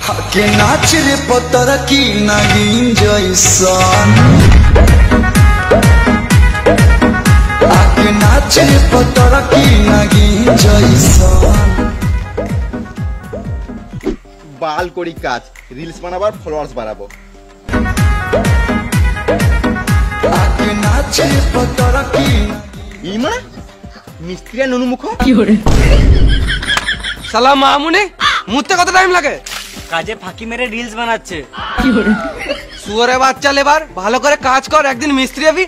के नाच रे पतर की नागिन जैसन आके नाच रे पतर की नागिन जैसन बाल करी काज रील्स बानाবার ফলোয়ার্স বাড়াবো आके नाच रे पतर की ইমা মিস্ত্রি ননুমুখ কি করে শালা মামুনি মুতে কত টাইম লাগে কাজে ফাঁকি মেরে রিলস বানাচ্ছে কি করে সুয়ারে বাচ্চা লেবার ভালো করে কাজ কর একদিন মিস্ত্রি হবি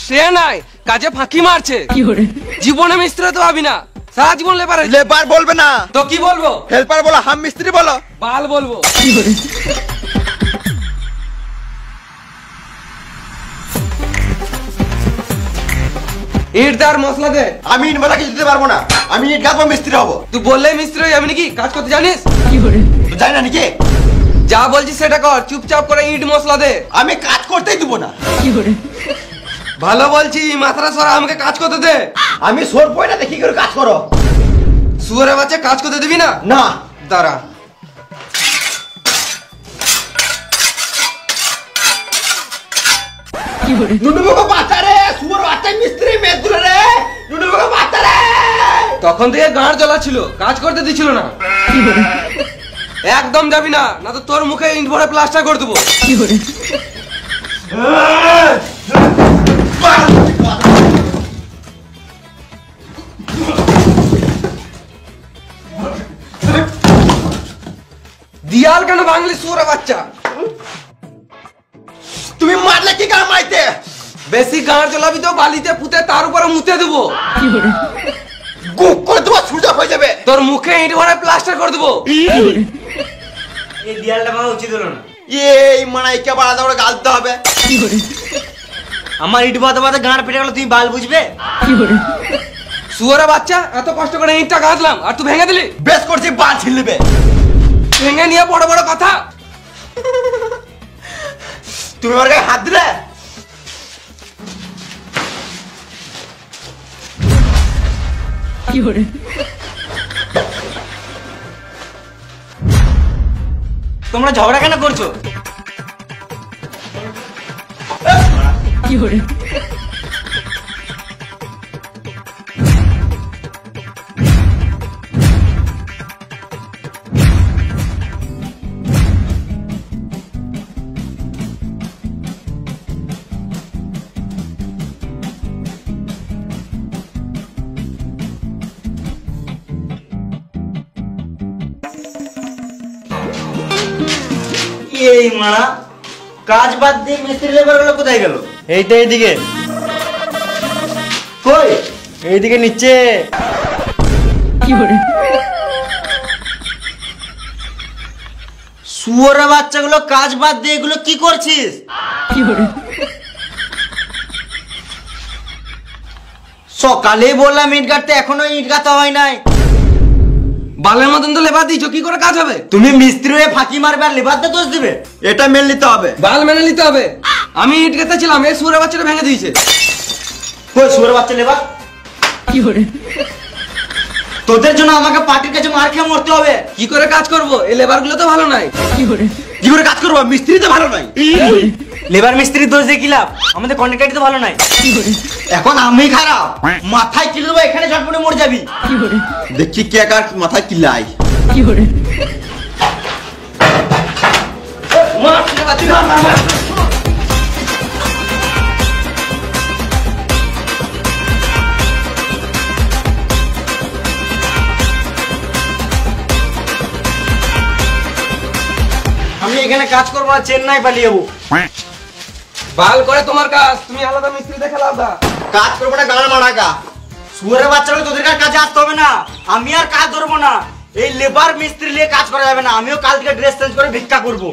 সে নাই কাজে ফাঁকি মারছে কি করে জীবনে মিস্ত্রি তো হবি না সারা জীবন লেবার লেবার বলবে না তো কি বলবো হেল্পার বলো হাম মিস্ত্রি বলো বাল বলবো কি করে ইট দার মশলা দে আমি ইট মশলা কিছু দিতে পারবো না আমি ইট গাঁথবো মিস্ত্রি হবো তুই বললে মিস্ত্রি হয়ে যাবি নাকি কাজ করতে জানিস কি করে তুই জানি না নাকি যা বলছিস সেটা কর চুপচাপ করে ইট মশলা দে আমি কাজ করতেই দিব না কি করে ভালো বলছি মাথাটা সরা আমাকে কাজ করতে দে আমি সোর পয়না দেখি করে কাজ করো সুয়ারে বাচ্চা কাজ করতে দিবি না না দাঁড়া কি করে নুনুমুখ বাচ্চা রে সুর বাচ্চা মিস্ত্রি মেদুরে রে নুনুমুখ বাচ্চা রে তখন থেকে গাঁড় জ্বলা ছিল কাজ করতে দিছিল না কি করে একদম যাবি না না তো তোর মুখে ইট ভরে প্লাস্টার করে দেবো কি করে দিয়াল কেন বাংলি সুরে বাচ্চা তুমি মারলে কি কাম আইতে বেশি গাঁড় জ্বলাবি তো বালিতে পুঁতে তার উপরে মুতে দেবো কি করে গুক করে দেবো সুজা হয়ে যাবে তোর মুখে ইট ভরে প্লাস্টার করে দেবো এই দিয়ালটা ভাঙা উচিত হলো না এই মানাইকে বাড়া দাও গালতে হবে কি করে আমার ইট বাদে বাদে গাঁড় পেটে গেল তুমি বাল বুঝবে কি করে সুয়ারে বাচ্চা এত কষ্ট করে ইটটা গাঁথলাম আর তুই ভেঙে দিলি বেশ করছি বাল ছিলবে ভেঙে নিয়ে বড় বড় কথা তুমি আমার গায়ে হাত দিলে কি করে তোমরা ঝগড়া কেন করছো কি করে এই মারা কাজ বাদ দিয়ে মিস্ত্রি লেবার গুলো কোথায় গেল এইটা এইদিকে কই এইদিকে নিচে কি করে শুয়োরের বাচ্চাগুলো কাজ বাদ দিয়ে এগুলো কি করছিস কি করে সকালেই বললাম ইট গাঁথতে এখনো ইট গাঁথা হয় নাই বালের মতন তো লেবার দিয়েছো কি করে কাজ হবে তুমি মিস্ত্রি হয়ে ফাঁকি মারবে আর লেবারদের দোষ দিবে এটা মেনে নিতে হবে বাল মেনে নিতে হবে আমি ইট গেঁথেছিলাম এই সুরে বাচ্চাটা ভেঙে দিয়েছে কই শুয়োরের বাচ্চা লেবার কি করে তোদের জন্য আমাকে পার্টির কাছে মার খেয়ে মরতে হবে কি করে কাজ করব এই লেবার গুলো তো ভালো নাই কি করে কি করে কাজ করবো মিস্ত্রি তো ভালো নাই লেবার মিস্ত্রির দোষ দিয়ে কি লাভ আমাদের কন্ট্রাক্টরই তো ভালো নাই কি করে এখন আমি খারাপ মাথায় কিলে দেবো এখানে ঝটপটে মরে যাবি কি করে দেখি কে কার মাথায় কিলাই কি করে আমি এখানে কাজ করবো না চেন্নাই পালিয়ে যাবো বাল করে তোমার কাজ তুমি আলাদা মিস্ত্রি দেখে লাভ না কাজ করবো না গান মারাকা শুয়োরের বাচ্চাগুলো তোদের কাছে আসতে হবে না আমি আর কাজ ধরবো না এই লেবার মিস্ত্রি নিয়ে কাজ করা যাবে না আমিও কাল থেকে ড্রেস চেঞ্জ করে ভিক্ষা করবো